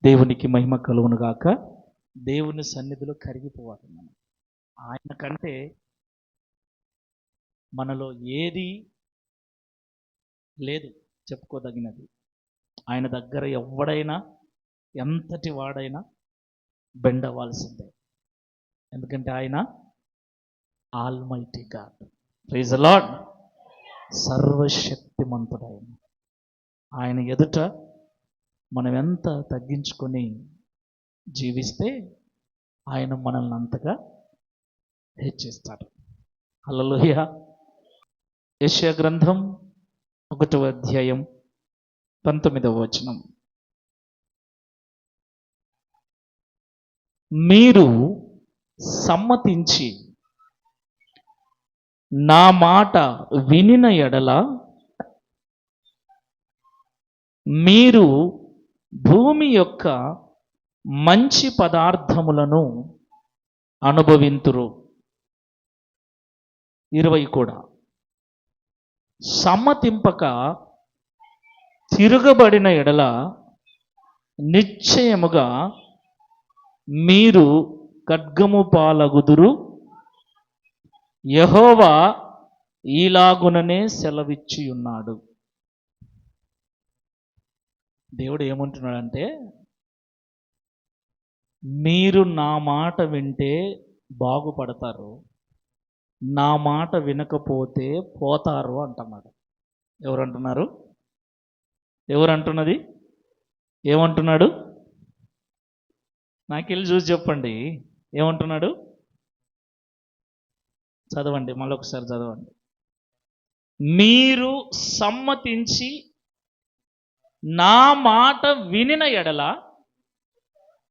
దేవునికి మహిమ కలుగును గాక. దేవుని సన్నిధిలో కరిగిపోవాలి మనం. ఆయన కంటే మనలో ఏది లేదు చెప్పుకోదగినది. ఆయన దగ్గర ఎవడైనా ఎంతటి వాడైనా బెండ్ అవ్వాల్సిందే. ఎందుకంటే ఆయన almighty God. Praise the lord. సర్వశక్తిమంతుడైన ఆయన ఎదుట మనం ఎంత తగ్గించుకొని జీవిస్తే ఆయన మనల్ని అంతగా హెచ్చిస్తాడు. హల్లెలూయా. యెషయా గ్రంథం 1వ అధ్యాయం 19వ వచనం. మీరు సమ్మతించి నా మాట వినిన ఎడల మీరు భూమి యొక్క మంచి పదార్థములను అనుభవింతురు. 20 కూడా. సమ్మతింపక తిరగబడిన ఎడల నిశ్చయముగా మీరు ఖడ్గము పాలగుదురు. యెహోవా ఈలాగుననే సెలవిచ్చి ఉన్నాడు. దేవుడు ఏమంటున్నాడంటే, మీరు నా మాట వింటే బాగుపడతారు, నా మాట వినకపోతే పోతారు అంటున్నాడు. ఎవరంటున్నారు? ఎవరంటున్నది? ఏమంటున్నాడు? నాకెళ్ళి చూసి చెప్పండి. ఏమంటున్నాడు? చదవండి, మళ్ళొకసారి చదవండి. మీరు సమ్మతించి నా మాట వినిన ఎడల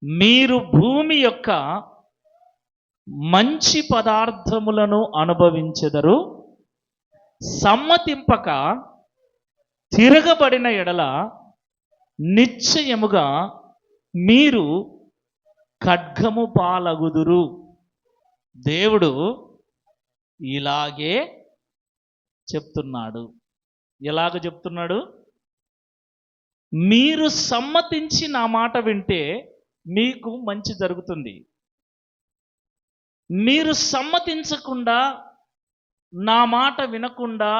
మీరు భూమి యొక్క మంచి పదార్థములను అనుభవించెదరు. సమ్మతింపక తిరగబడిన ఎడల నిశ్చయముగా మీరు ఖడ్గము పాలగుదురు. దేవుడు ఇలాగే చెప్తున్నాడు. ఎలాగ చెప్తున్నాడు? మీరు సమ్మతించి నా మాట వింటే మీకు మంచి జరుగుతుంది. మీరు సమ్మతించకుండా నా మాట వినకుండా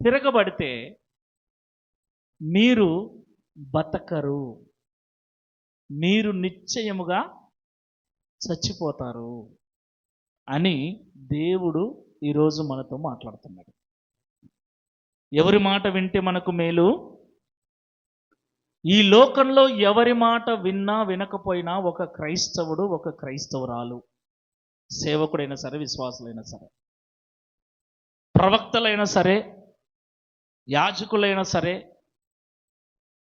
తిరగబడితే మీరు బతకరు, మీరు నిశ్చయముగా చచ్చిపోతారు అని దేవుడు ఈరోజు మనతో మాట్లాడుతున్నాడు. ఎవరి మాట వింటే మనకు మేలు? ఈ లోకంలో ఎవరి మాట విన్నా వినకపోయినా ఒక క్రైస్తవుడు, ఒక క్రైస్తవురాలు, సేవకుడైనా సరే, విశ్వాసులైనా సరే, ప్రవక్తలైనా సరే, యాజకులైనా సరే,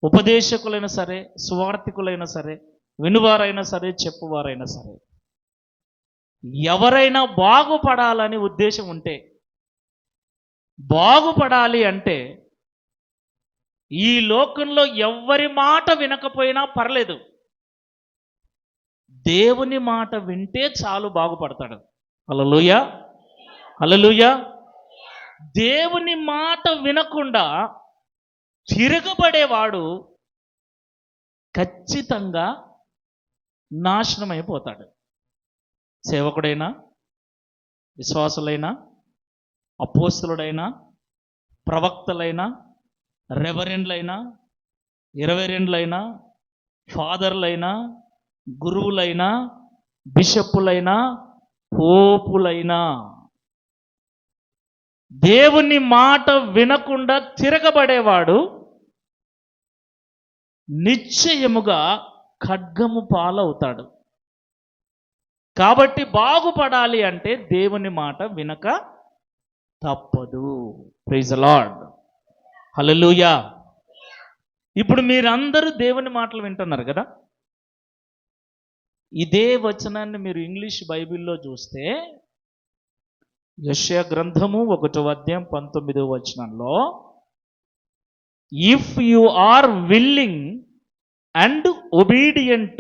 ఉపదేశకులైనా సరే, సువార్థికులైనా సరే, వినువారైనా సరే, చెప్పువారైనా సరే, ఎవరైనా బాగుపడాలని ఉద్దేశం ఉంటే, బాగుపడాలి అంటే ఈ లోకంలో ఎవ్వరి మాట వినకపోయినా పర్లేదు, దేవుని మాట వింటే చాలు, బాగుపడతాడు. హల్లెలూయా, హల్లెలూయా. దేవుని మాట వినకుండా తిరగబడేవాడు ఖచ్చితంగా నాశనం అయిపోతాడు. సేవకుడైనా, విశ్వాసులైనా, అపోస్తలుడైనా, ప్రవక్తలైనా, రెవరెండ్లైనా, 22లైనా, ఫాదర్లైనా, గురువులైనా, బిషప్పులైనా, పోపులైనా దేవుని మాట వినకుండా తిరగబడేవాడు నిశ్చయముగా ఖడ్గము పాలవుతాడు. కాబట్టి బాగుపడాలి అంటే దేవుని మాట వినక తప్పదు. Praise the lord. హల్లెలూయా. ఇప్పుడు మీరందరూ దేవుని మాటలు వింటున్నారు కదా. ఇదే వచనాన్ని మీరు ఇంగ్లీష్ బైబిల్లో చూస్తే యెషయా గ్రంథము 1వ అధ్యాయం 19వ వచనంలో, if you are willing and obedient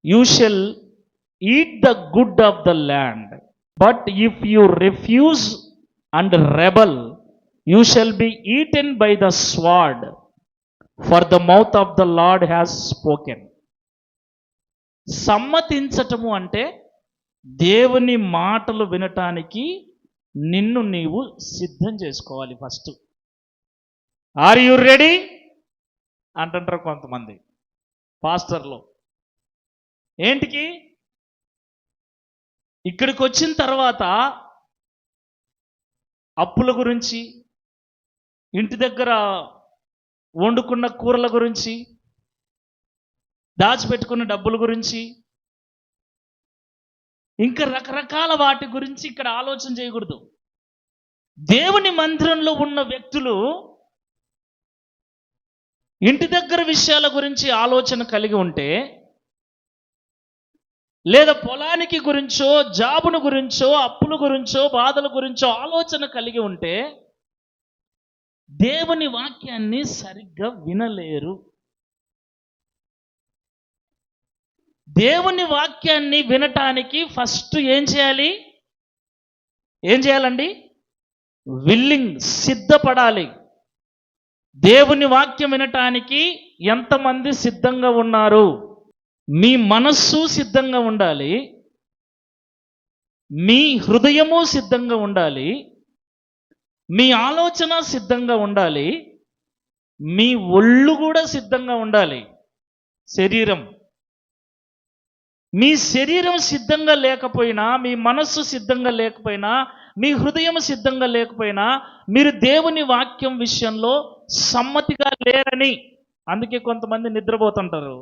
you shall eat the good of the land, but if you refuse and rebel you shall be eaten by the sword, for the mouth of the Lord has spoken. సమ్మతించటము అంటే దేవుని మాటలు వినటానికి నిన్ను నీవు సిద్ధం చేసుకోవాలి. First are you ready అంటుంటారు కొంతమంది పాస్టర్లు. ఏంటికి? ఇక్కడికి వచ్చిన తర్వాత అప్పుల గురించి, ఇంటి దగ్గర వండుకున్న కూరల గురించి, దాచిపెట్టుకున్న డబ్బుల గురించి, ఇంకా రకరకాల వాటి గురించి ఇక్కడ ఆలోచన చేయకూడదు. దేవుని మందిరంలో ఉన్న వ్యక్తులు ఇంటి దగ్గర విషయాల గురించి ఆలోచన కలిగి ఉంటే, లేదా పొలానికి గురించో, జాబును గురించో, అప్పుల గురించో, బాధల గురించో ఆలోచన కలిగి ఉంటే దేవుని వాక్యాన్ని సరిగ్గా వినలేరు. దేవుని వాక్యాన్ని వినటానికి ఫస్ట్ ఏం చేయాలండి? విల్లింగ్, సిద్ధపడాలి. దేవుని వాక్యం వినటానికి ఎంతమంది సిద్ధంగా ఉన్నారు? మీ మనస్సు సిద్ధంగా ఉండాలి, మీ హృదయము సిద్ధంగా ఉండాలి, మీ ఆలోచన సిద్ధంగా ఉండాలి, మీ ఒళ్ళు కూడా సిద్ధంగా ఉండాలి. శరీరం, మీ శరీరం సిద్ధంగా లేకపోయినా, మీ మనస్సు సిద్ధంగా లేకపోయినా, మీ హృదయం సిద్ధంగా లేకపోయినా మీరు దేవుని వాక్యం విషయంలో సమ్మతిగా లేరని. అందుకే కొంతమంది నిద్రపోతుంటారు,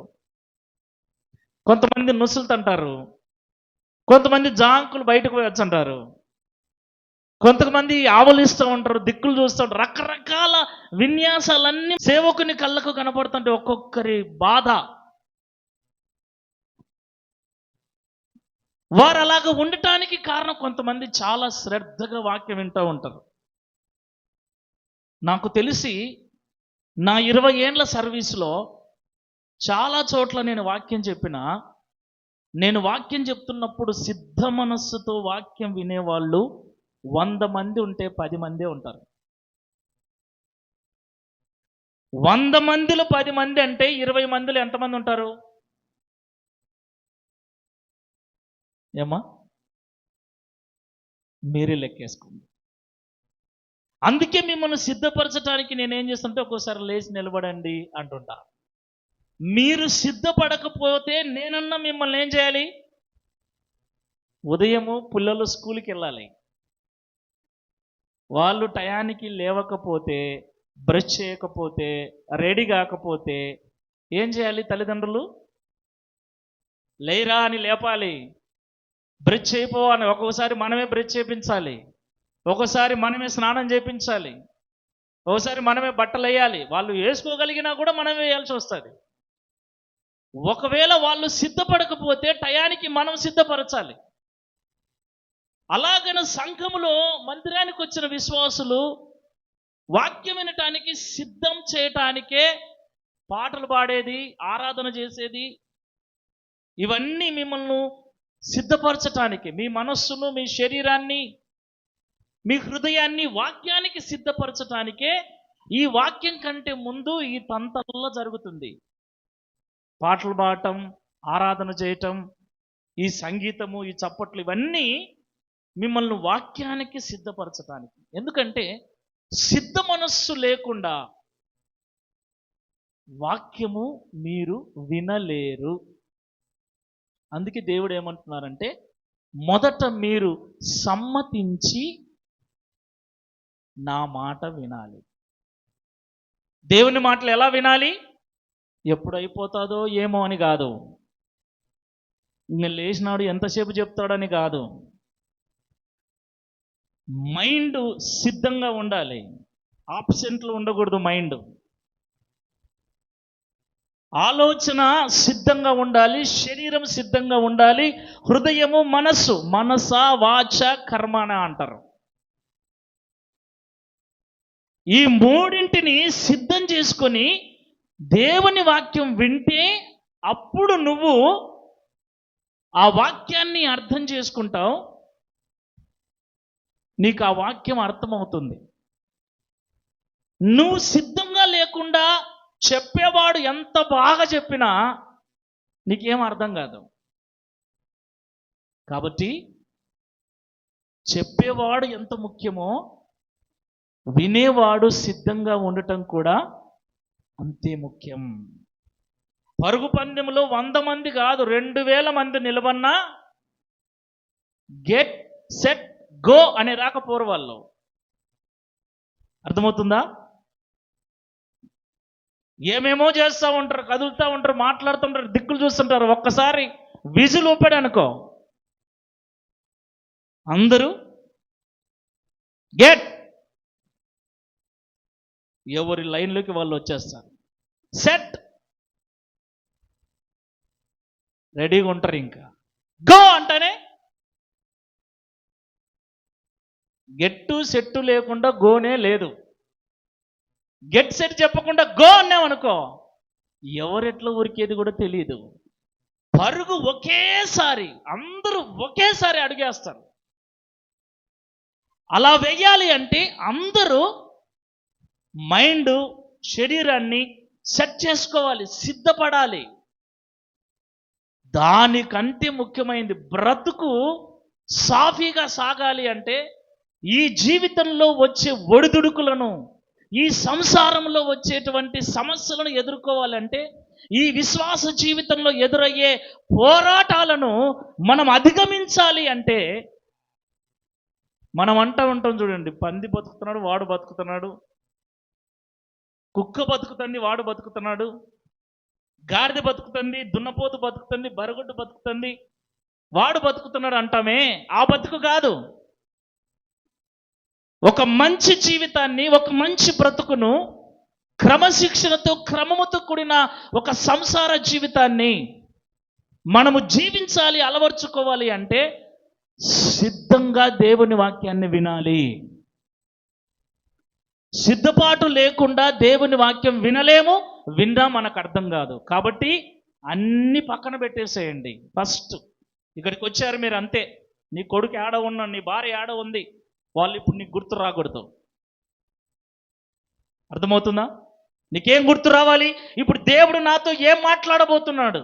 కొంతమంది నుసులుతుంటారు, కొంతమంది జాంకులు బయటకు వచ్చంటారు, కొంతమంది ఆవలిస్తూ ఉంటారు, దిక్కులు చూస్తూ ఉంటారు. రకరకాల విన్యాసాలన్నీ సేవకుని కళ్ళకు కనపడుతుంటే ఒక్కొక్కరి బాధ. వారు అలాగ ఉండటానికి కారణం కొంతమంది చాలా శ్రద్ధగా వాక్యం వింటూ ఉంటారు. నాకు తెలిసి నా 20 ఏండ్ల సర్వీస్లో చాలా చోట్ల నేను వాక్యం చెప్పినా, నేను వాక్యం చెప్తున్నప్పుడు సిద్ధ మనస్సుతో వాక్యం వినేవాళ్ళు 100 మంది ఉంటే 10 మందే ఉంటారు. 100 మందిలో 10 మంది అంటే 20 మందిలో ఎంతమంది ఉంటారు? ఏమా మీరే లెక్కేసుకోండి. అందుకే మిమ్మల్ని సిద్ధపరచడానికి నేనేం చేస్తుంటే ఒక్కోసారి లేచి నిలబడండి అంటుంటా. మీరు సిద్ధపడకపోతే నేనన్నా మిమ్మల్ని ఏం చేయాలి? ఉదయము పిల్లలు స్కూల్కి వెళ్ళాలి, వాళ్ళు టయానికి లేవకపోతే, బ్రష్ చేయకపోతే, రెడీ కాకపోతే ఏం చేయాలి? తల్లిదండ్రులు లేరా అని లేపాలి, బ్రష్ చేయపోవాలి. ఒక్కొక్కసారి మనమే బ్రష్ చేయించాలి, ఒక్కోసారి మనమే స్నానం చేయించాలి, ఒకసారి మనమే బట్టలు వేయాలి. వాళ్ళు వేసుకోగలిగినా కూడా మనమే వేయాల్సి వస్తుంది. ఒకవేళ వాళ్ళు సిద్ధపడకపోతే టయానికి మనం సిద్ధపరచాలి. అలాగన సంఘములో మందిరానికి వచ్చిన విశ్వాసులు వాక్యం వినటానికి సిద్ధం చేయటానికే పాటలు పాడేది, ఆరాధన చేసేది, ఇవన్నీ మిమ్మల్ని సిద్ధపరచటానికి, మీ మనస్సును, మీ శరీరాన్ని, మీ హృదయాన్ని వాక్యానికి సిద్ధపరచటానికే ఈ వాక్యం కంటే ముందు ఈ తంతల్లో జరుగుతుంది. పాటలు పాడటం, ఆరాధన చేయటం, ఈ సంగీతము, ఈ చప్పట్లు, ఇవన్నీ మిమ్మల్ని వాక్యానికి సిద్ధపరచటానికి. ఎందుకంటే సిద్ధ మనస్సు లేకుండా వాక్యము మీరు వినలేరు. అందుకే దేవుడు ఏమంటున్నారంటే మొదట మీరు సమ్మతించి నా మాట వినాలి. దేవుని మాటలు ఎలా వినాలి? ఎప్పుడు అయిపోతుందో ఏమో అని కాదు, నేను లేచినాడు ఎంతసేపు చెప్తాడని కాదు. మైండ్ సిద్ధంగా ఉండాలి, ఆబ్సెంట్లు ఉండకూడదు. మైండ్ ఆలోచన సిద్ధంగా ఉండాలి, శరీరం సిద్ధంగా ఉండాలి, హృదయము, మనస్సు, మనస వాచ కర్మణ అంటారు. ఈ మూడింటిని సిద్ధం చేసుకొని దేవుని వాక్యం వింటే అప్పుడు నువ్వు ఆ వాక్యాన్ని అర్థం చేసుకుంటావు, నీకు ఆ వాక్యం అర్థమవుతుంది. నువ్వు సిద్ధంగా లేకుండా చెప్పేవాడు ఎంత బాగా చెప్పినా నీకేం అర్థం కాదు. కాబట్టి చెప్పేవాడు ఎంత ముఖ్యమో వినేవాడు సిద్ధంగా ఉండటం కూడా అంతే ముఖ్యం. పరుగు పందెంలో 100 మంది కాదు 2000 మంది నిలబడినా గెట్ సెట్ గో అనే రాకపోరు వాళ్ళు. అర్థమవుతుందా? ఏమేమో చేస్తూ ఉంటారు, కదులుతూ ఉంటారు, మాట్లాడుతుంటారు, దిక్కులు చూస్తుంటారు. ఒక్కసారి విజిల్ ఊపాడు అనుకో, అందరూ గెట్, ఎవరి లైన్లోకి వాళ్ళు వచ్చేస్తారు. సెట్, రెడీగా ఉంటారు. ఇంకా గో అంటేనే గెట్టు సెట్టు లేకుండా గోనే లేదు. గెట్ సెట్ చెప్పకుండా గో అన్నామనుకో ఎవరెట్లా ఉరికేది కూడా తెలియదు. పరుగు ఒకేసారి అందరూ ఒకేసారి అడుగేస్తారు. అలా వెయ్యాలి అంటే అందరూ మైండ్ శరీరాన్ని సెట్ చేసుకోవాలి, సిద్ధపడాలి. దానికంటే ముఖ్యమైనది బ్రతుకు సాఫీగా సాగాలి అంటే ఈ జీవితంలో వచ్చే ఒడిదుడుకులను, ఈ సంసారంలో వచ్చేటువంటి సమస్యలను ఎదుర్కోవాలంటే, ఈ విశ్వాస జీవితంలో ఎదురయ్యే పోరాటాలను మనం అధిగమించాలి అంటే, మనం అంటూ ఉంటాం చూడండి, పంది బతుకుతున్నాడు వాడు బతుకుతున్నాడు, కుక్క బతుకుతుంది వాడు బతుకుతున్నాడు, గాడిద బతుకుతుంది, దున్నపోతు బతుకుతుంది, బరగొడ్డు బతుకుతుంది, వాడు బతుకుతున్నాడు అంటామే. ఆ బతుకు కాదు. ఒక మంచి జీవితాన్ని, ఒక మంచి బ్రతుకును, క్రమశిక్షణతో క్రమముతో కూడిన ఒక సంసార జీవితాన్ని మనము జీవించాలి, అలవర్చుకోవాలి అంటే సిద్ధంగా దేవుని వాక్యాన్ని వినాలి. సిద్ధపాటు లేకుండా దేవుని వాక్యం వినలేము, విన్నా మనకు అర్థం కాదు. కాబట్టి అన్ని పక్కన పెట్టేసేయండి. ఫస్ట్ ఇక్కడికి వచ్చారు మీరు, అంతే. నీ కొడుకు ఏడ ఉన్నాడు, నీ భార్య ఏడ ఉంది, వాళ్ళు ఇప్పుడు నీకు గుర్తు రాకూడదు. అర్థమవుతుందా? నీకేం గుర్తు రావాలి? ఇప్పుడు దేవుడు నాతో ఏం మాట్లాడబోతున్నాడు,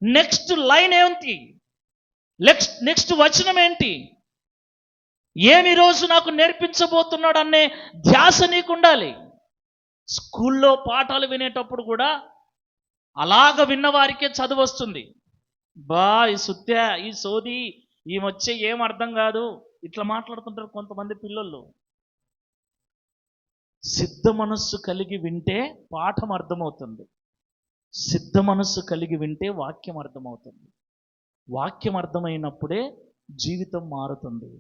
నెక్స్ట్ లైన్ ఏంటి, నెక్స్ట్ వచనం ఏంటి, ఏమి రోజు నాకు నేర్పించబోతున్నాడు అనే ధ్యాస నీకు ఉండాలి. స్కూల్లో పాఠాలు వినేటప్పుడు కూడా అలాగ విన్నవారికే చదువు వస్తుంది. ఈ సుత్య, ఈ సోది, ఈమె ఏం అర్థం కాదు, ఇట్లా మాట్లాడుతుంటారు కొంతమంది పిల్లలు. సిద్ధ మనస్సు కలిగి వింటే పాఠం అర్థమవుతుంది, సిద్ధ మనస్సు కలిగి వింటే వాక్యం అర్థమవుతుంది. వాక్యం అర్థమైనప్పుడే జీవితం మారుతుంది,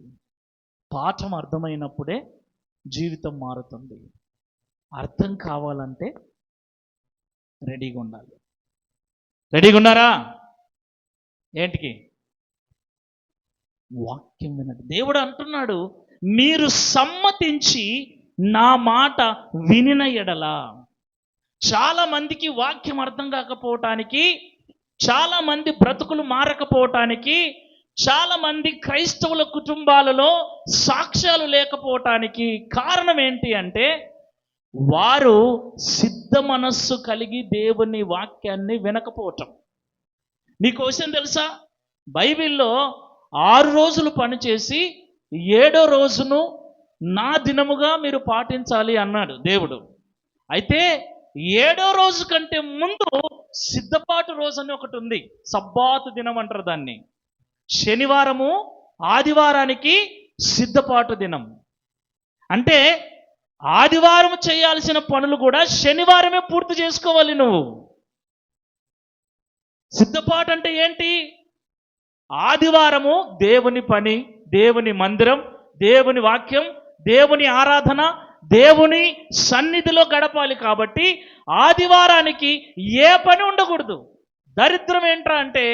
పాఠం అర్థమైనప్పుడే జీవితం మారుతుంది. అర్థం కావాలంటే రెడీగా ఉండాలి. రెడీగా ఉన్నారా? ఏంటికి? వాక్యం వినండి. దేవుడు అంటున్నాడు, మీరు సమ్మతించి నా మాట వినిన ఎడల. చాలా మందికి వాక్యం అర్థం కాకపోవటానికి, చాలా మంది బ్రతుకులు మారకపోవటానికి, చాలా మంది క్రైస్తవుల కుటుంబాలలో సాక్ష్యాలు లేకపోవటానికి కారణం ఏంటి అంటే, వారు సిద్ధ మనస్సు కలిగి దేవుని వాక్యాన్ని వినకపోవటం. మీకు విషయం తెలుసా? బైబిల్లో 6 రోజులు పనిచేసి 7వ రోజును నా దినముగా మీరు పాటించాలి అన్నాడు దేవుడు. అయితే 7వ రోజు కంటే ముందు సిద్ధపాటు రోజు అని ఒకటి ఉంది. సబ్బాతు దినం అంటారు దాన్ని. శనివారము ఆదివారానికి సిద్ధపాటు దినం. అంటే ఆదివారం చేయాల్సిన పనులు కూడా శనివారమే పూర్తి చేసుకోవాలి నువ్వు. సిద్ధపాటు అంటే ఏంటి? ఆదివారము దేవుని పని, దేవుని మందిరం, దేవుని వాక్యం, దేవుని ఆరాధన, దేవుని సన్నిధిలో గడపాలి. కాబట్టి ఆదివారానికి ఏ పని ఉండకూడదు. దరిద్రం ఏంట్రా అంటే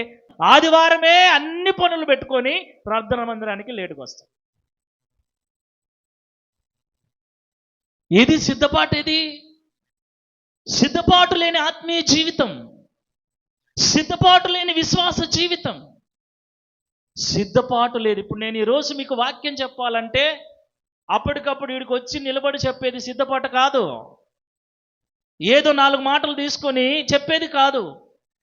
ఆదివారమే అన్ని పనులు పెట్టుకొని ప్రార్థన మందిరానికి లేటుకు వస్తాం. ఇది సిద్ధపాటు. ఇది సిద్ధపాటు లేని ఆత్మీయ జీవితం, సిద్ధపాటు లేని విశ్వాస జీవితం. సిద్ధపాటు లేదు. ఇప్పుడు నేను ఈరోజు మీకు వాక్యం చెప్పాలంటే అప్పటికప్పుడు వీడికి వచ్చి నిలబడి చెప్పేది సిద్ధపాటు కాదు. ఏదో 4 మాటలు తీసుకొని చెప్పేది కాదు.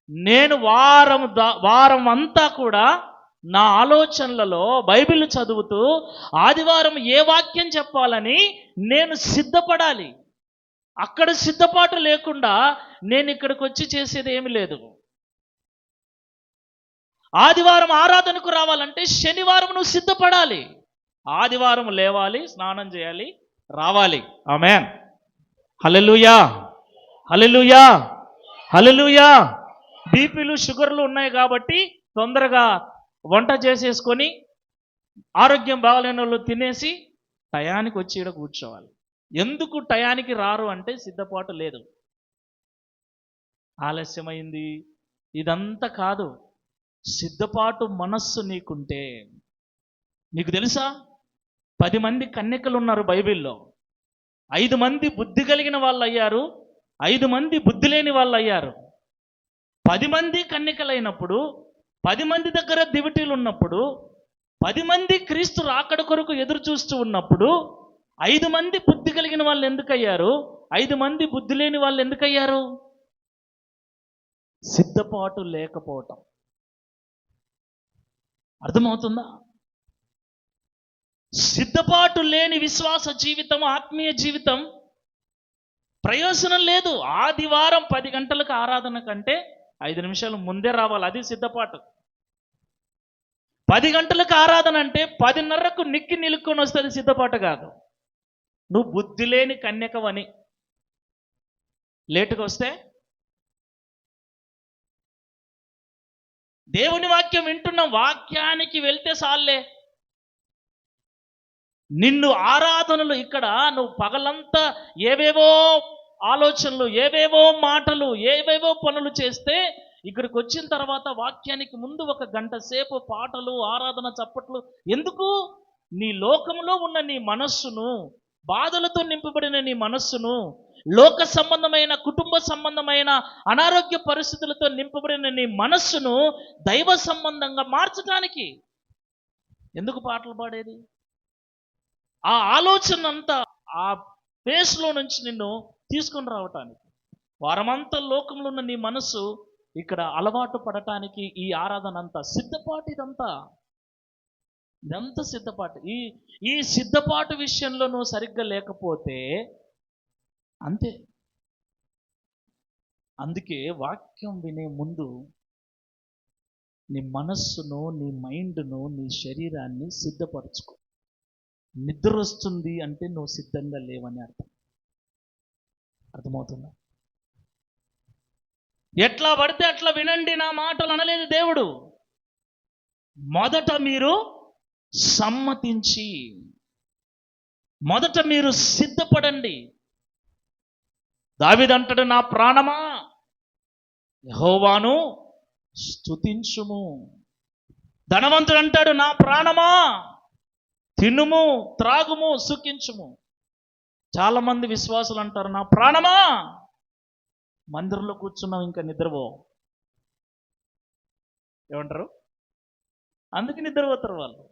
నేను వారం అంతా కూడా నా ఆలోచనలలో బైబిల్ చదువుతూ ఆదివారం ఏ వాక్యం చెప్పాలని నేను సిద్ధపడాలి. అక్కడ సిద్ధపాటు లేకుండా నేను ఇక్కడికి వచ్చి చేసేది ఏమి లేదు. ఆదివారం ఆరాధనకు రావాలంటే శనివారం నువ్వు సిద్ధపడాలి. ఆదివారం లేవాలి, స్నానం చేయాలి, రావాలి. ఆమేన్. హల్లెలూయా, హల్లెలూయా, హల్లెలూయా. బీపీలు షుగర్లు ఉన్నాయి కాబట్టి తొందరగా వంట చేసేసుకొని ఆరోగ్యం బాగలేని వాళ్ళు తినేసి టయానికి వచ్చి ఇక్కడ కూర్చోవాలి. ఎందుకు టయానికి రారు అంటే సిద్ధపాటు లేదు, ఆలస్యమైంది, ఇదంతా కాదు. సిద్ధపాటు మనస్సు నీకుంటే, నీకు తెలుసా 10 మంది కన్యకలు ఉన్నారు బైబిల్లో. 5 మంది బుద్ధి కలిగిన వాళ్ళు అయ్యారు, 5 మంది బుద్ధి లేని వాళ్ళు అయ్యారు. 10 మంది కన్యకలైనప్పుడు, 10 మంది దగ్గర దివిటీలు ఉన్నప్పుడు, 10 మంది క్రీస్తు రాకడ కొరకు ఎదురు చూస్తూ ఉన్నప్పుడు 5 మంది బుద్ధి కలిగిన వాళ్ళు ఎందుకు అయ్యారు, 5 మంది బుద్ధి లేని వాళ్ళు ఎందుకు అయ్యారు? సిద్ధపాటు లేకపోవటం. అర్థమవుతుందా? సిద్ధపాటు లేని విశ్వాస జీవితం, ఆత్మీయ జీవితం ప్రయోజనం లేదు. ఆదివారం 10 గంటలకు ఆరాధన కంటే 5 నిమిషాలు ముందే రావాలి, అది సిద్ధపాటు. 10 గంటలకు ఆరాధన అంటే 10:30కు నిక్కి నిలుక్కొని వస్తుంది, సిద్ధపాటు కాదు. నువ్వు బుద్ధి లేని కన్యకవని లేటుగా వస్తే, దేవుని వాక్యం వింటున్న వాక్యానికి వెళ్తే సాల్లే. నిన్ను ఆరాధనలు ఇక్కడ నువ్వు పగలంతా ఏవేవో ఆలోచనలు, ఏవేవో మాటలు, ఏవేవో పనులు చేస్తే ఇక్కడికి వచ్చిన తర్వాత వాక్యానికి ముందు 1 గంట సేపు పాటలు, ఆరాధన, చప్పట్లు ఎందుకు? నీ లోకంలో ఉన్న నీ మనస్సును, బాధలతో నింపబడిన నీ మనస్సును, లోక సంబంధమైన, కుటుంబ సంబంధమైన అనారోగ్య పరిస్థితులతో నింపబడిన నీ మనస్సును దైవ సంబంధంగా మార్చడానికి ఎందుకు పాటలు పాడేది? ఆ ఆలోచన అంతా ఆ ఫేస్లో నుంచి నిన్ను తీసుకొని రావటానికి. వారమంతా లోకంలో ఉన్న నీ మనస్సు ఇక్కడ అలవాటు పడటానికి ఈ ఆరాధన అంతా సిద్ధపాటు. ఇదంతా సిద్ధపాటు. ఈ సిద్ధపాటు విషయంలో నువ్వు సరిగ్గా లేకపోతే అంతే. అందుకే వాక్యం వినే ముందు నీ మనస్సును, నీ మైండ్ను, నీ శరీరాన్ని సిద్ధపరచుకో. నిద్ర వస్తుంది అంటే నువ్వు సిద్ధంగా లేవని అర్థం. అర్థమవుతుందా? ఎట్లా పడితే అట్లా వినండి నా మాటలు అనలేదు దేవుడు. మొదట మీరు సమ్మతించి, మొదట మీరు సిద్ధపడండి. దావీదంటాడు, నా ప్రాణమా యెహోవాను స్తుతించుము. ధనవంతుడు అంటాడు, నా ప్రాణమా తినుము, త్రాగుము, సుఖించుము. చాలా మంది విశ్వాసులు అంటారు, నా ప్రాణమా మందిరంలో కూర్చున్నావు ఇంకా నిద్రపో. ఏమంటారు? అందుకే నిద్రపోతారు వాళ్ళు.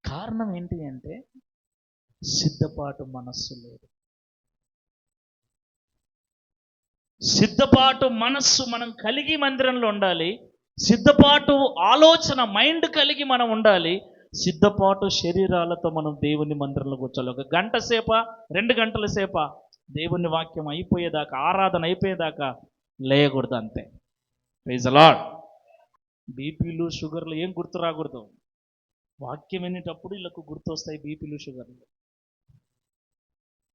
కారణం ఏంటి అంటే సిద్ధపాటు మనస్సు లేదు. సిద్ధపాటు మనస్సు మనం కలిగి మందిరంలో ఉండాలి. సిద్ధపాటు ఆలోచన, మైండ్ కలిగి మనం ఉండాలి. సిద్ధపాటు శరీరాలతో మనం దేవుని మందిరంలో కూర్చోాలి. 1 గంట సేపా, 2 గంటల సేపా దేవుని వాక్యం అయిపోయేదాకా, ఆరాధన అయిపోయేదాకా లేయకూడదు, అంతే. Praise the lord. బీపీలు, షుగర్లు ఏం గుర్తు రాకూడదు. వాక్యం వినేటప్పుడు వీళ్ళకు గుర్తొస్తాయి బీపీలు, షుగర్లు.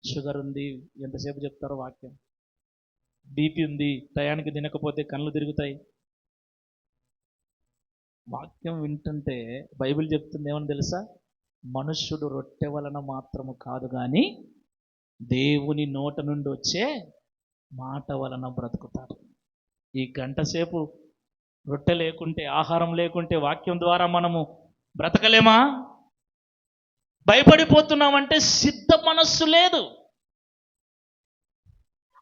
షుగర్ ఉంది, ఎంతసేపు చెప్తారో వాక్యం. బీపీ ఉంది, టయానికి తినకపోతే కళ్ళు తిరుగుతాయి. వాక్యం వింటుంటే బైబిల్ చెప్తుంది ఏమని తెలుసా? మనుష్యుడు రొట్టె వలన మాత్రము కాదు కానీ దేవుని నోట నుండి వచ్చే మాట వలన బ్రతుకుతాడు. ఈ గంట సేపు రొట్టె లేకుంటే, ఆహారం లేకుంటే వాక్యం ద్వారా మనము బ్రతకలేమా? భయపడిపోతున్నామంటే సిద్ధ మనస్సు లేదు.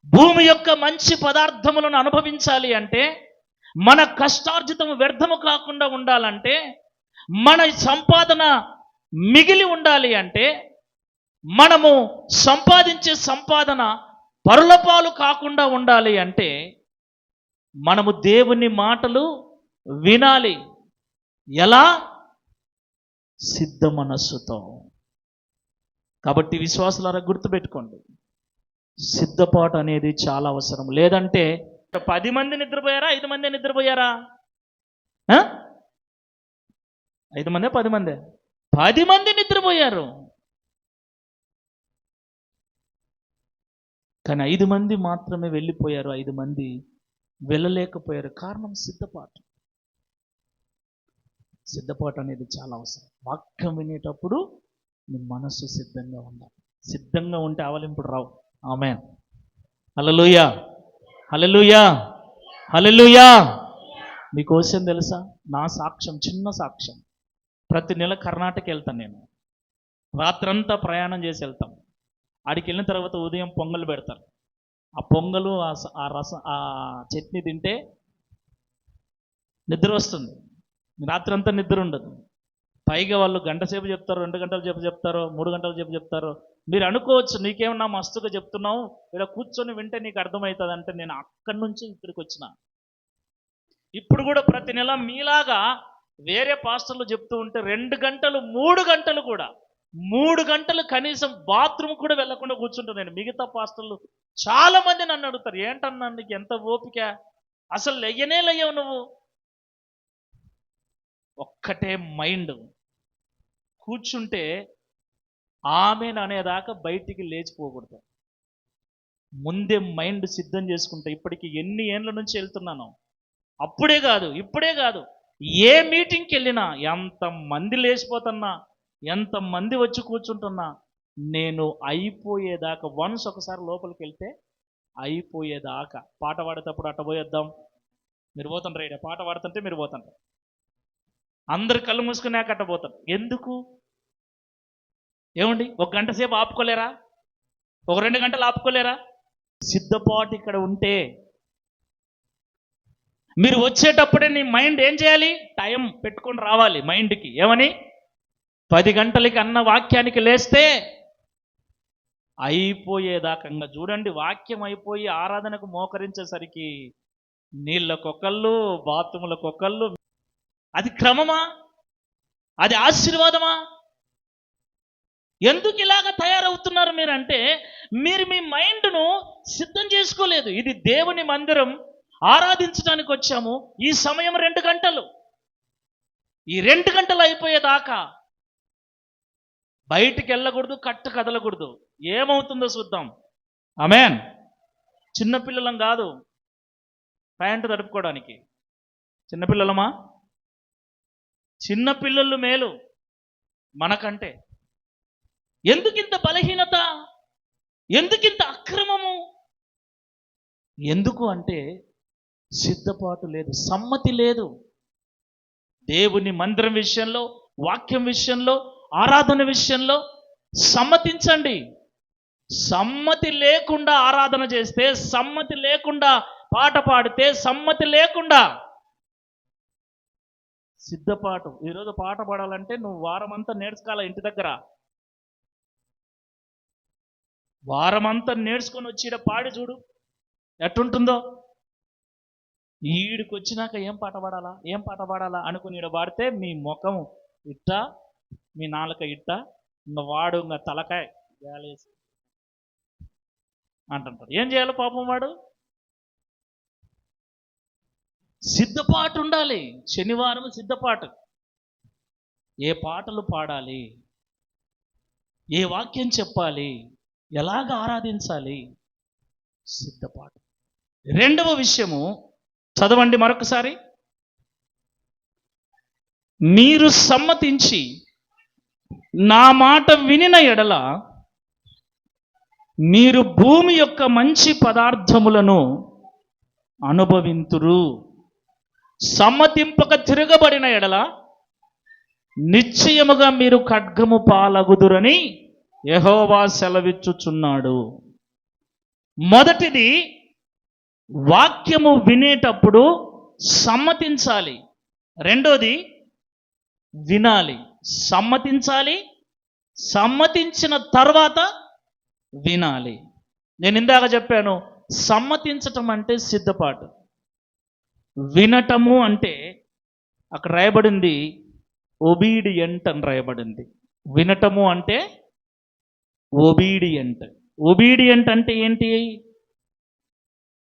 భూమి యొక్క మంచి పదార్థములను అనుభవించాలి అంటే, మన కష్టార్జితం వ్యర్థము కాకుండా ఉండాలంటే, మన సంపాదన మిగిలి ఉండాలి అంటే, మనము సంపాదించే సంపాదన పరులపాలు కాకుండా ఉండాలి అంటే మనము దేవుని మాటలు వినాలి. ఎలా? సిద్ధ మనస్సుతో. కాబట్టి విశ్వాసులారా గుర్తుపెట్టుకోండి, సిద్ధపాటు అనేది చాలా అవసరం. లేదంటే 10 మంది నిద్రపోయారా, 5 మంది నిద్రపోయారా? 5 మందే 10 మందే? 10 మంది నిద్రపోయారు. కానీ 5 మంది మాత్రమే వెళ్ళిపోయారు, 5 మంది వెళ్ళలేకపోయారు. కారణం సిద్ధపాటు. సిద్ధపాటు అనేది చాలా అవసరం. వాక్యం వినేటప్పుడు నీ మనస్సు సిద్ధంగా ఉండాలి. సిద్ధంగా ఉంటే ఆవలింపుడు రావు. ఆమేన్. హల్లెలూయా, హల్లెలూయా, హల్లెలూయా. మీకోసం తెలుసా, నా సాక్ష్యం, చిన్న సాక్ష్యం. ప్రతి నెల కర్ణాటక వెళ్తాను నేను. రాత్రంతా ప్రయాణం చేసి వెళ్తాం. ఆడికి వెళ్ళిన తర్వాత ఉదయం పొంగల్ పెడతారు. ఆ పొంగలు, ఆ రసం, ఆ చట్నీ తింటే నిద్ర వస్తుంది. రాత్రంతా నిద్ర ఉండదు. పైగా వాళ్ళు గంట సేపు చెప్తారు, 2 గంటల సేపు చెప్తారు, 3 గంటల సేపు చెప్తారు. మీరు అనుకోవచ్చు, నీకేమన్నా మస్తుగా చెప్తున్నావు, ఇలా కూర్చొని వింటే నీకు అర్థమవుతుంది అంటే, నేను అక్కడి నుంచి ఇక్కడికి వచ్చిన. ఇప్పుడు కూడా ప్రతి నెల మీలాగా వేరే పాస్టర్లు చెప్తూ ఉంటే 2 గంటలు 3 గంటలు కూడా 3 గంటలు కనీసం బాత్రూమ్ కూడా వెళ్లకుండా కూర్చుంటాను నేను. మిగతా పాస్టర్లు చాలా మంది నన్ను అడుగుతారు, ఏంటన్నా నీకు ఎంత ఓపిక, అసలు లెయ్యవు నువ్వు. ఒక్కటే మైండ్. కూర్చుంటే ఆమెను అనేదాకా బయటికి లేచిపోకూడదు. ముందే మైండ్ సిద్ధం చేసుకుంటా. ఇప్పటికి ఎన్ని ఏండ్ల నుంచి వెళ్తున్నాను. అప్పుడే కాదు, ఇప్పుడే కాదు, ఏ మీటింగ్కి వెళ్ళినా ఎంతమంది లేచిపోతున్నా, ఎంతమంది వచ్చి కూర్చుంటున్నా, నేను అయిపోయేదాకా, వన్స్ ఒకసారి లోపలికి వెళ్తే అయిపోయేదాకా. పాట పాడేటప్పుడు అట్ట పోయేద్దాం, మీరు పోతుంటారు. ఇక్కడ పాట పాడుతుంటే మీరు పోతుంటారు. అందరు కళ్ళు మూసుకున్నాక అట్ట పోతారు. ఎందుకు? ఏమండి, 1 గంట సేపు ఆపుకోలేరా? 2 గంటలు ఆపుకోలేరా? సిద్ధపాటు ఇక్కడ ఉంటే మీరు వచ్చేటప్పుడే నీ మైండ్ ఏం చేయాలి? టైం పెట్టుకొని రావాలి మైండ్కి. ఏమని? 10 గంటలకి అన్న వాక్యానికి లేస్తే అయిపోయేదాకా. చూడండి, వాక్యం అయిపోయి ఆరాధనకు మోకరించేసరికి నీళ్ళకొకళ్ళు, బాత్రూములకొకళ్ళు. అది క్రమమా? అది ఆశీర్వాదమా? ఎందుకు ఇలాగ తయారవుతున్నారు మీరంటే, మీరు మీ మైండ్ను సిద్ధం చేసుకోలేదు. ఇది దేవుని మందిరం, ఆరాధించడానికి వచ్చాము. ఈ సమయం 2 గంటలు. ఈ 2 గంటలు అయిపోయేదాకా బయటికి వెళ్ళకూడదు, కట్టు కదలకూడదు. ఏమవుతుందో చూద్దాం. ఆమేన్. చిన్నపిల్లలం కాదు ప్యాంటు తడుపుకోవడానికి. చిన్నపిల్లలమా? చిన్నపిల్లలు మేలు మనకంటే. ఎందుకింత బలహీనత? ఎందుకింత అక్రమము? ఎందుకు అంటే సిద్ధపాటు లేదు, సమ్మతి లేదు. దేవుని మందిరం విషయంలో, వాక్యం విషయంలో, ఆరాధన విషయంలో సమ్మతించండి. సమ్మతి లేకుండా ఆరాధన చేస్తే, సమ్మతి లేకుండా పాట పాడితే, సమ్మతి లేకుండా సిద్ధపాటు. ఈరోజు పాట పాడాలంటే నువ్వు వారమంతా నేర్చుకోవాలి. ఇంటి దగ్గర వారమంతా నేర్చుకొని వచ్చి పాడి చూడు ఎట్టుంటుందో. ఈడికి వచ్చినాక ఏం పాట పాడాలా అనుకుని ఈడ పాడితే మీ ముఖం ఇట్ట, మీ నాలుక ఇట్ట, ఇంకా వాడు ఇంకా తలకాయ వేలేసి అంటుంటాడు. ఏం చేయాలి పాపం వాడు? సిద్ధపాటు ఉండాలి. శనివారం సిద్ధపాటు. ఏ పాటలు పాడాలి, ఏ వాక్యం చెప్పాలి, ఎలాగ ఆరాధించాలి, సిద్ధపాటు. 2వ విషయము చదవండి మరొకసారి. మీరు సమ్మతించి నా మాట వినిన ఎడల మీరు భూమి యొక్క మంచి పదార్థములను అనుభవింతురు. సమ్మతింపక తిరగబడిన ఎడల నిశ్చయముగా మీరు ఖడ్గము పాలగుదురని యెహోవా సెలవిచ్చుచున్నాడు. మొదటిది, వాక్యము వినేటప్పుడు సమ్మతించాలి. 2వది, వినాలి. సమ్మతించాలి, సమ్మతించిన తర్వాత వినాలి. నేను ఇందాక చెప్పాను, సమ్మతించటం అంటే సిద్ధపాటు. వినటము అంటే అక్కడ రాయబడింది ఒబీడియంట్ అని రాయబడింది. వినటము అంటే ఒబీడియంట్. ఒబీడియంట్ అంటే ఏంటి?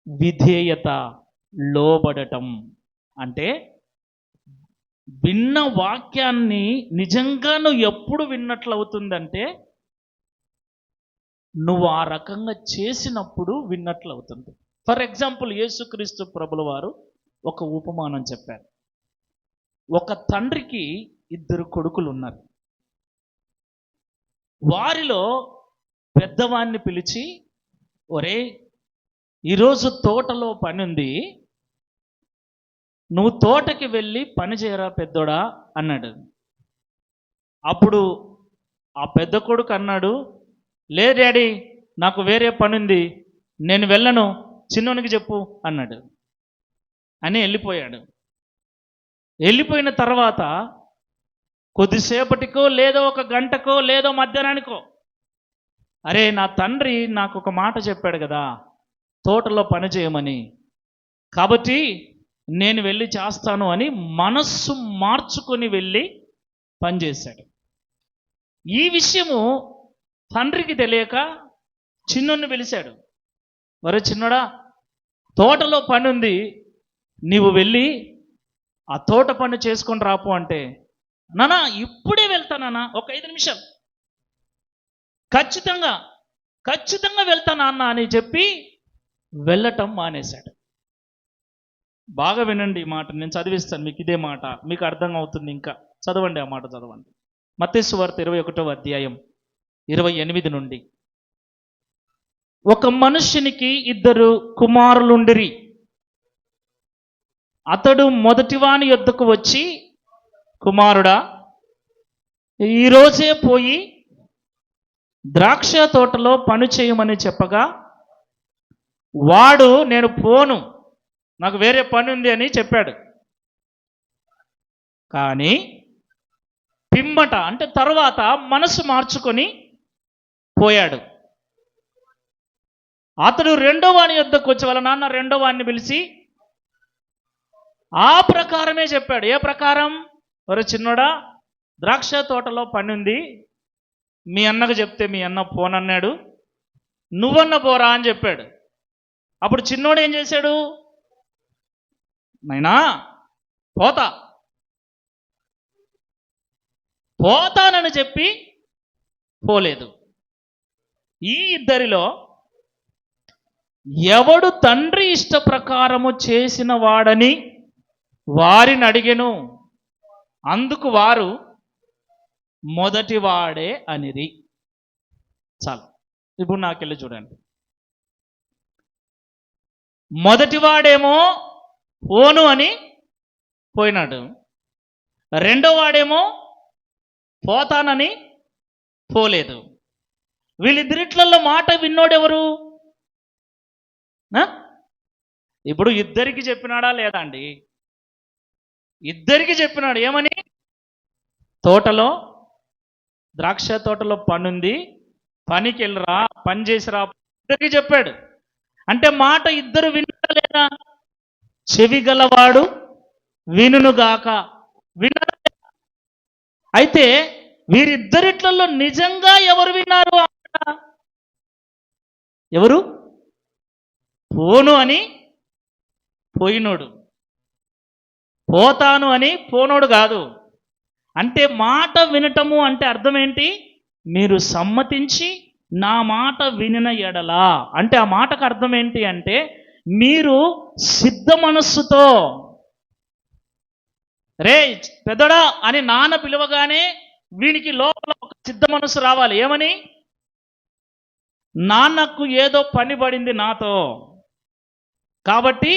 విధేయత, లోబడటం. అంటే విన్న వాక్యాన్ని నిజంగా నువ్వు ఎప్పుడు విన్నట్లు అవుతుందంటే నువ్వు ఆ రకంగా చేసినప్పుడు విన్నట్లు అవుతుంది. ఫర్ ఎగ్జాంపుల్, యేసుక్రీస్తు ప్రభుల వారు ఒక ఉపమానం చెప్పారు. ఒక తండ్రికి 2 కొడుకులు ఉన్నారు. వారిలో పెద్దవాడిని పిలిచి, ఒరే, ఈరోజు తోటలో పని ఉంది, నువ్వు తోటకి వెళ్ళి పని చేయరా పెద్దోడా అన్నాడు. అప్పుడు ఆ పెద్ద కొడుకు అన్నాడు, లే డాడీ, నాకు వేరే పని ఉంది, నేను వెళ్ళను, చిన్నోనికి చెప్పు అన్నాడు. అని వెళ్ళిపోయాడు. వెళ్ళిపోయిన తర్వాత కొద్దిసేపటికో లేదో ఒక గంటకో లేదో మధ్యాహ్నానికో, అరే నా తండ్రి నాకు ఒక మాట చెప్పాడు కదా తోటలో పని చేయమని, కాబట్టి నేను వెళ్ళి చేస్తాను అని మనస్సు మార్చుకొని వెళ్ళి పనిచేశాడు. ఈ విషయము తండ్రికి తెలియక చిన్నోన్ని పిలిచాడు. ఒరే చిన్నోడా, తోటలో పని ఉంది, నీవు వెళ్ళి ఆ తోట పని చేసుకొని రాపు అంటే, నానా ఇప్పుడే వెళ్తానా, ఒక 5 నిమిషాలు, ఖచ్చితంగా వెళ్తానా అన్న అని చెప్పి వెళ్ళటం మానేశాడు. బాగా వినండి ఈ మాట, నేను చదివిస్తాను మీకు. ఇదే మాట మీకు అర్థం అవుతుంది. ఇంకా చదవండి, ఆ మాట చదవండి. మత్తయి సువార్త 21వ అధ్యాయం 28 నుండి. ఒక మనుష్యునికి 2 కుమారులుండిరి. అతడు మొదటివాని యొద్దకు వచ్చి, కుమారుడా, ఈరోజే పోయి ద్రాక్ష తోటలో పని చేయమని చెప్పగా, వాడు నేను పోను, నాకు వేరే పని ఉంది అని చెప్పాడు. కానీ పిమ్మట అంటే తరువాత మనసు మార్చుకొని పోయాడు. అతడు రెండో వాని యొద్దకు వచ్చి వాళ్ళ నాన్న రెండో వాడిని పిలిచి ఆ ప్రకారమే చెప్పాడు. ఏ ప్రకారం? ఒరే చిన్నోడా, ద్రాక్ష తోటలో పని ఉంది, మీ అన్నకు చెప్తే మీ అన్న పోనన్నాడు, నువ్వన్న పోరా అని చెప్పాడు. అప్పుడు చిన్నోడు ఏం చేశాడు? నైనా పోతానని చెప్పి పోలేదు. ఈ ఇద్దరిలో ఎవడు తండ్రి ఇష్ట ప్రకారము చేసిన వాడని వారిని అడిగెను. అందుకు వారు మొదటివాడే అనిరి. చాలు, ఇప్పుడు నాకెళ్ళి చూడండి. మొదటివాడేమో పోను అని పోయినాడు, రెండో వాడేమో పోతానని పోలేదు. వీళ్ళిద్దరిట్లలో మాట విన్నోడెవరు? ఇప్పుడు ఇద్దరికి చెప్పినాడా లేదా అండి? ఇద్దరికి చెప్పినాడు. ఏమని? తోటలో, ద్రాక్ష తోటలో పని ఉంది, పనికి వెళ్ళరా, పని చేసిరా, ఇద్దరికి చెప్పాడు. అంటే మాట ఇద్దరు విన్నాడా లేదా? చెవి గలవాడు వినుగాక. విన్నాడా? అయితే వీరిద్దరిట్లలో నిజంగా ఎవరు విన్నారు? ఎవరు? పోను అని పోయినోడు, పోతాను అని పోనోడు కాదు. అంటే మాట వినటము అంటే అర్థం ఏంటి? మీరు సమ్మతించి నా మాట వినిన ఎడలా, అంటే ఆ మాటకు అర్థం ఏంటి అంటే మీరు సిద్ధ మనస్సుతో, రే పెద్దడా అని నాన్న పిలవగానే వీనికి లోపల ఒక సిద్ధ మనస్సు రావాలి. ఏమని? నాన్నకు ఏదో పని పడింది నాతో, కాబట్టి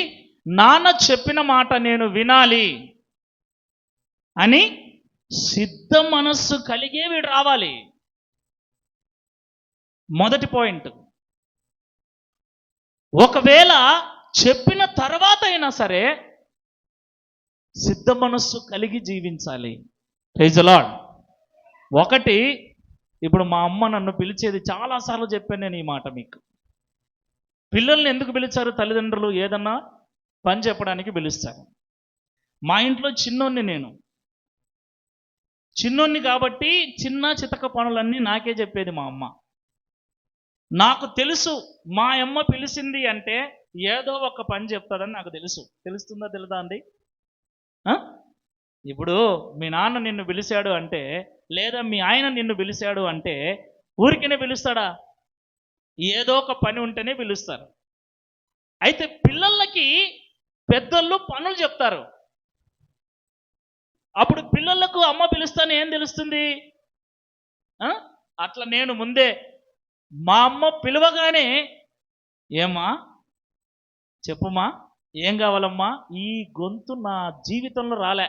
నాన్న చెప్పిన మాట నేను వినాలి అని సిద్ధ మనస్సు కలిగే వీడు రావాలి. మొదటి పాయింట్. ఒకవేళ చెప్పిన తర్వాత అయినా సరే సిద్ధ మనస్సు కలిగి జీవించాలి. Praise the lord. ఒకటి, ఇప్పుడు మా అమ్మ నన్ను పిలిచేది, చాలాసార్లు చెప్పాను నేను ఈ మాట మీకు. పిల్లల్ని ఎందుకు పిలిచారు తల్లిదండ్రులు? ఏదన్నా పని చెప్పడానికి పిలుస్తాను. మా ఇంట్లో నేను చిన్నోన్ని కాబట్టి చిన్న చితక పనులన్నీ నాకే చెప్పేది మా అమ్మ. నాకు తెలుసు మా అమ్మ పిలిచింది అంటే ఏదో ఒక పని చెప్తాదని నాకు తెలుసు. తెలుస్తుందా తెలుదా అండి? ఇప్పుడు మీ నాన్న నిన్ను పిలిచాడు అంటే, లేదా మీ ఆయన నిన్ను పిలిచాడు అంటే ఊరికనే పిలుస్తాడా? ఏదో ఒక పని ఉంటేనే పిలుస్తారు. అయితే పిల్లలకి పెద్దోళ్ళు పనులు చెప్తారు. అప్పుడు పిల్లలకు అమ్మ పిలుస్తాను ఏం తెలుస్తుంది? అట్లా నేను ముందే మా అమ్మ పిలవగానే, ఏమ్మా చెప్పుమా, ఏం కావాలమ్మా, ఈ గొంతు నా జీవితంలో రాలే.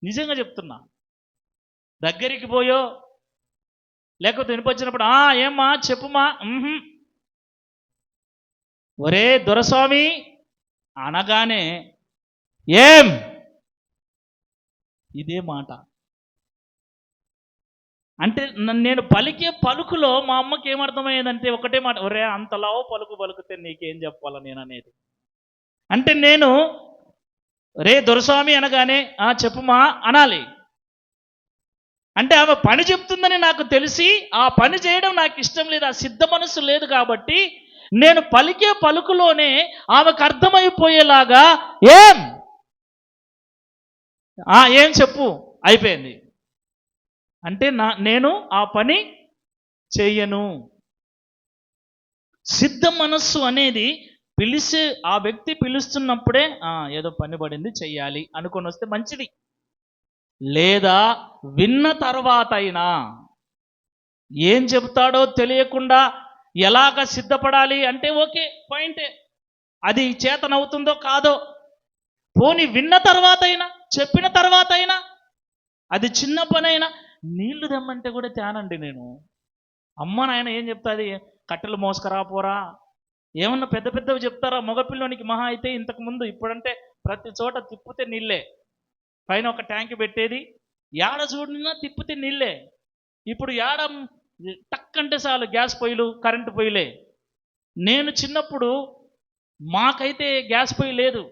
నిజంగా చెప్తున్నా. దగ్గరికి పోయో లేకపోతే వినిపించినప్పుడు ఏమ్మా చెప్పుమా, ఒరే దొరస్వామి అనగానే ఏం, ఇదే మాట. అంటే నేను పలికే పలుకులో మా అమ్మకి ఏమర్థమయ్యేదంటే ఒకటే మాట, ఒరే అంతలావు పలుకు పలుకుతే నీకేం చెప్పాలా నేను అనేది. అంటే నేను రే దొరస్వామి అనగానే చెప్పుమా అనాలి. అంటే ఆమె పని చెప్తుందని నాకు తెలిసి ఆ పని చేయడం నాకు ఇష్టం లేదు, ఆ సిద్ధ మనస్సు లేదు. కాబట్టి నేను పలికే పలుకులోనే ఆమెకు అర్థమైపోయేలాగా ఏం చెప్పు అయిపోయింది. అంటే నేను ఆ పని చెయ్యను. సిద్ధ మనస్సు అనేది పిలిచే ఆ వ్యక్తి పిలుస్తున్నప్పుడే ఏదో పని పడింది చెయ్యాలి అనుకొని వస్తే మంచిది. లేదా విన్న తర్వాత అయినా ఏం చెబుతాడో తెలియకుండా ఎలాగ సిద్ధపడాలి అంటే ఓకే పాయింటే, అది చేతనవుతుందో కాదో పోని విన్న తర్వాత అయినా చెప్పిన తర్వాత అయినా, అది చిన్న పనైనా. నీళ్లు తెమ్మంటే కూడా తేనండి నేను. అమ్మ నాయన ఏం చెప్తాది, కట్టెలు మోసుకరా పోరా, ఏమన్నా పెద్ద పెద్దవి చెప్తారా? మగపిల్లోనికి మహా అయితే ఇంతకుముందు, ఇప్పుడంటే ప్రతి చోట తిప్పితే నీళ్ళే, పైన ఒక ట్యాంక్ పెట్టేది, యాడ చూడినా తిప్పితే నీళ్ళే. ఇప్పుడు యాడ టక్ అంటే చాలు గ్యాస్ పొయ్యిలు, కరెంటు పొయ్యిలే. నేను చిన్నప్పుడు మాకైతే గ్యాస్ పొయ్యి లేదు,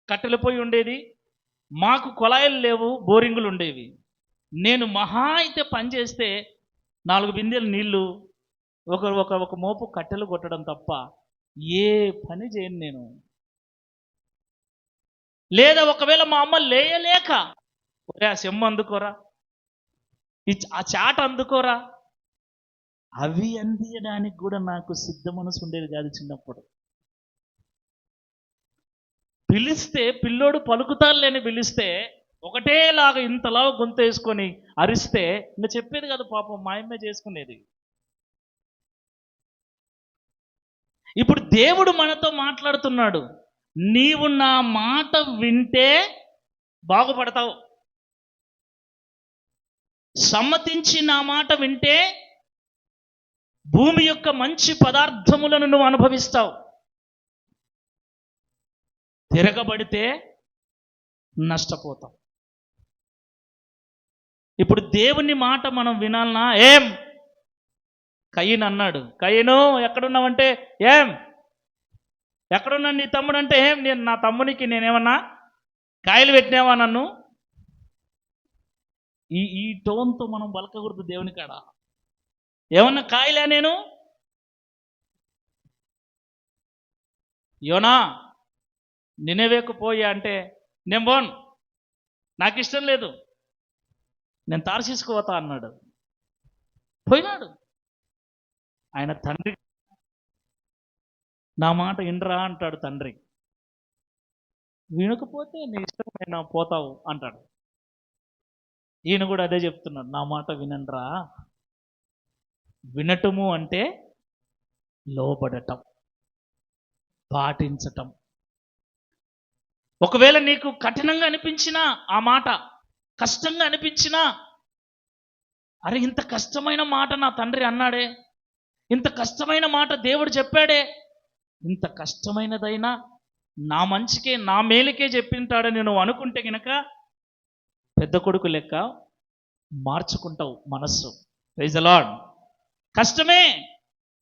కట్టెల పొయ్యి ఉండేది, మాకు కుళాయిలు లేవు, బోరింగులు ఉండేవి. నేను మహా అయితే పని చేస్తే 4 బిందెలు నీళ్లు, ఒక మోపు కట్టెలు కొట్టడం తప్ప ఏ పని చేయను నేను. లేదా ఒకవేళ మా అమ్మ లేయలేక, ఆ సెమ్ము అందుకోరా, ఆ చాట అందుకోరా, అవి అందియడానికి కూడా నాకు సిద్ధ మనసు ఉండేది కాదు చిన్నప్పుడు. పిలిస్తే పిల్లోడు పలుకుతారులేని పిలిస్తే ఒకటేలాగా ఇంతలాగా గొంతు వేసుకొని అరిస్తే ఇంకా చెప్పేది కాదు పాపం, మా అమ్మే చేసుకునేది. ఇప్పుడు దేవుడు మనతో మాట్లాడుతున్నాడు, నీవు నా మాట వింటే బాగుపడతావు, సమ్మతించి నా మాట వింటే భూమి యొక్క మంచి పదార్థములను నువ్వు అనుభవిస్తావు, తిరగబడితే నష్టపోతావు. ఇప్పుడు దేవుని మాట మనం వినాలనా? ఏం కయ్యను అన్నాడు, కయ్యను ఎక్కడున్నావంటే ఏం, ఎక్కడున్నాను నీ తమ్ముడు అంటే ఏం, నేను నా తమ్మునికి నేనేమన్నా కాయలు పెట్టినావా నన్ను? ఈ టోన్తో మనం బలకకూడదు దేవుని కాడ. ఏమన్నా కాయలే నేను? యోనా నినవేకు పోయా అంటే నేను పోను, నాకు ఇష్టం లేదు, నేను తార్షీసుకుపోతా అన్నాడు. పోయినాడు. ఆయన తండ్రి నా మాట ఇండ్రా అంటాడు తండ్రి. వినకపోతే నీ ఇష్టమైన పోతావు అంటాడు. ఈయన కూడా అదే చెప్తున్నాడు, నా మాట వినండ్రా. వినటము అంటే లోబడటం, పాటించటం. ఒకవేళ నీకు కఠినంగా అనిపించినా, ఆ మాట కష్టంగా అనిపించినా, అరే ఇంత కష్టమైన మాట నా తండ్రి అన్నాడే, ఇంత కష్టమైన మాట దేవుడు చెప్పాడే, ఇంత కష్టమైనదైనా నా మంచికే నా మేలుకే చెప్పింటాడని నువ్వు అనుకుంటే గనక పెద్ద కొడుకు లెక్క మార్చుకుంటావు మనస్సు. Praise the lord. కష్టమే,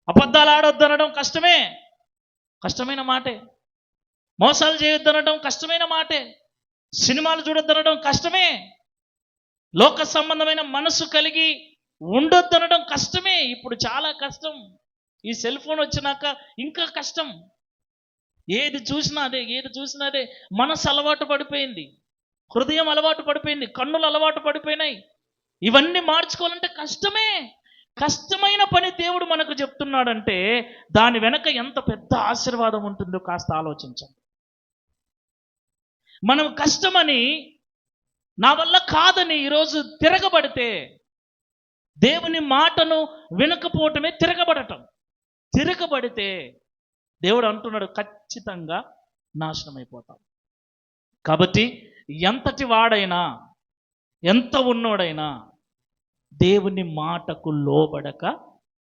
అబద్ధాలు ఆడొద్దు అనడం కష్టమే, కష్టమైన మాటే. మోసాలు చేయొద్దనడం కష్టమైన మాటే. సినిమాలు చూడొద్దనడం కష్టమే. లోక సంబంధమైన మనసు కలిగి ఉండొద్దనడం కష్టమే. ఇప్పుడు చాలా కష్టం. ఈ సెల్ ఫోన్ వచ్చినాక ఇంకా కష్టం. ఏది చూసినా అదే మనసు అలవాటు పడిపోయింది, హృదయం అలవాటు పడిపోయింది, కన్నులు అలవాటు పడిపోయినాయి. ఇవన్నీ మార్చుకోవాలంటే కష్టమే. కష్టమైన పని దేవుడు మనకు చెప్తున్నాడంటే దాని వెనక ఎంత పెద్ద ఆశీర్వాదం ఉంటుందో కాస్త ఆలోచించండి. మనం కష్టమని, నా వల్ల కాదని ఈరోజు తిరగబడితే, దేవుని మాటను వినకపోవటమే తిరగబడితే దేవుడు అంటున్నాడు ఖచ్చితంగా నాశనం అయిపోతాం. కాబట్టి ఎంతటి వాడైనా, ఎంత ఉన్నోడైనా దేవుని మాటకు లోబడక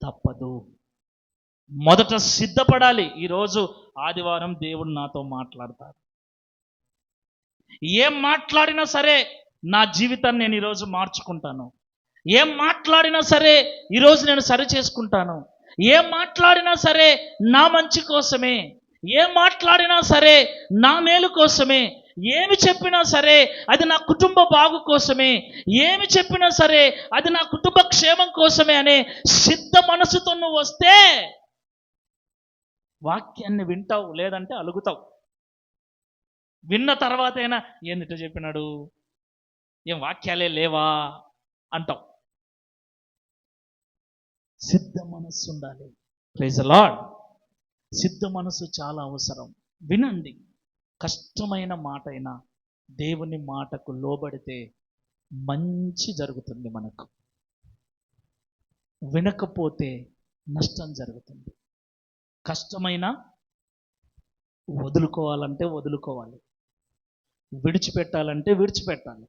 తప్పదు. మొదట సిద్ధపడాలి. ఈరోజు ఆదివారం దేవుడు నాతో మాట్లాడతాడు. ఏం మాట్లాడినా సరే నా జీవితాన్ని నేను ఈరోజు మార్చుకుంటాను. ఏం మాట్లాడినా సరే ఈరోజు నేను సరి చేసుకుంటాను. ఏం మాట్లాడినా సరే నా మంచి కోసమే. ఏం మాట్లాడినా సరే నా మేలు కోసమే. ఏమి చెప్పినా సరే అది నా కుటుంబ బాగు కోసమే. ఏమి చెప్పినా సరే అది నా కుటుంబ క్షేమం కోసమే అనే సిద్ధ మనసుతో నువ్వు వస్తే వాక్యాన్ని వింటావు, లేదంటే అలుగుతావు. విన్న తర్వాత అయినా ఏందిటో చెప్పినాడు, ఏం వాక్యాలే లేవా అంటావు. సిద్ధ మనస్సు ఉండాలి. Praise the lord. సిద్ధ మనసు చాలా అవసరం. వినండి. కష్టమైన మాట అయినా దేవుని మాటకు లోబడితే మంచి జరుగుతుంది మనకు. వినకపోతే నష్టం జరుగుతుంది. కష్టమైన వదులుకోవాలంటే వదులుకోవాలి, విడిచిపెట్టాలంటే విడిచిపెట్టాలి,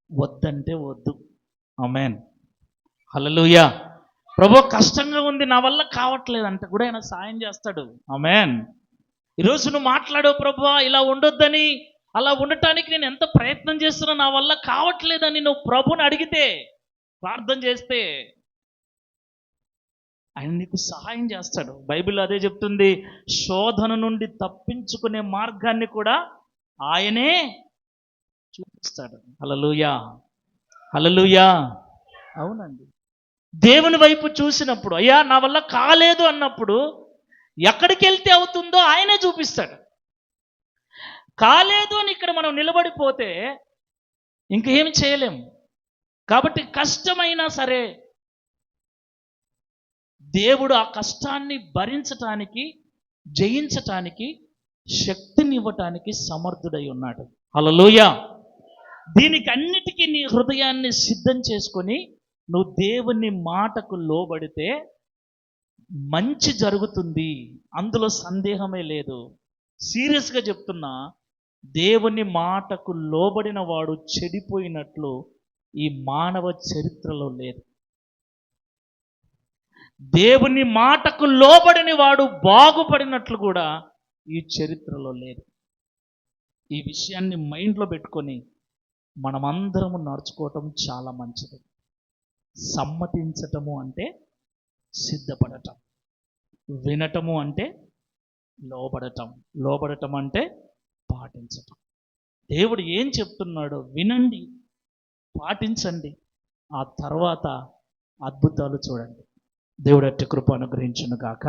వద్దంటే వద్దు. ఆమేన్. హల్లెలూయా. ప్రభు కష్టంగా ఉంది, నా వల్ల కావట్లేదు అంటే కూడా ఆయన సాయం చేస్తాడు. ఆమేన్. ఈరోజు నువ్వు మాట్లాడవు, ప్రభు ఇలా ఉండొద్దని, అలా ఉండటానికి నేను ఎంత ప్రయత్నం చేస్తున్నా నా వల్ల కావట్లేదని నువ్వు ప్రభుని అడిగితే, ప్రార్థన చేస్తే ఆయన నీకు సహాయం చేస్తాడు. బైబిల్ అదే చెప్తుంది, శోధన నుండి తప్పించుకునే మార్గాన్ని కూడా ఆయనే చూపిస్తాడు. హల్లెలూయా, హల్లెలూయా. అవునండి. దేవుని వైపు చూసినప్పుడు, అయ్యా నా వల్ల కాలేదు అన్నప్పుడు ఎక్కడికి వెళ్తే అవుతుందో ఆయనే చూపిస్తాడు. కాలేదు అని ఇక్కడ మనం నిలబడిపోతే ఇంకేమి చేయలేము. కాబట్టి కష్టమైనా సరే దేవుడు ఆ కష్టాన్ని భరించటానికి, జయించటానికి, శక్తిని ఇవ్వటానికి సమర్థుడై ఉన్నాడు. హల్లెలూయా. దీనికి అన్నిటికీ నీ హృదయాన్ని సిద్ధం చేసుకొని నువ్వు దేవుని మాటకు లోబడితే మంచి జరుగుతుంది. అందులో సందేహమే లేదు. సీరియస్గా చెప్తున్నా, దేవుని మాటకు లోబడిన వాడు చెడిపోయినట్లు ఈ మానవ చరిత్రలో లేదు. దేవుని మాటకు లోబడిన వాడు బాగుపడినట్లు కూడా ఈ చరిత్రలో లేదు. ఈ విషయాన్ని మైండ్లో పెట్టుకొని మనమందరము నడుచుకోవటం చాలా మంచిది. సమ్మతించటము అంటే సిద్ధపడటం, వినటము అంటే లోబడటం, లోబడటం అంటే పాటించటం. దేవుడు ఏం చెప్తున్నాడో వినండి, పాటించండి, ఆ తర్వాత అద్భుతాలు చూడండి. దేవుడు అట్టి కృప అనుగ్రహించును గాక.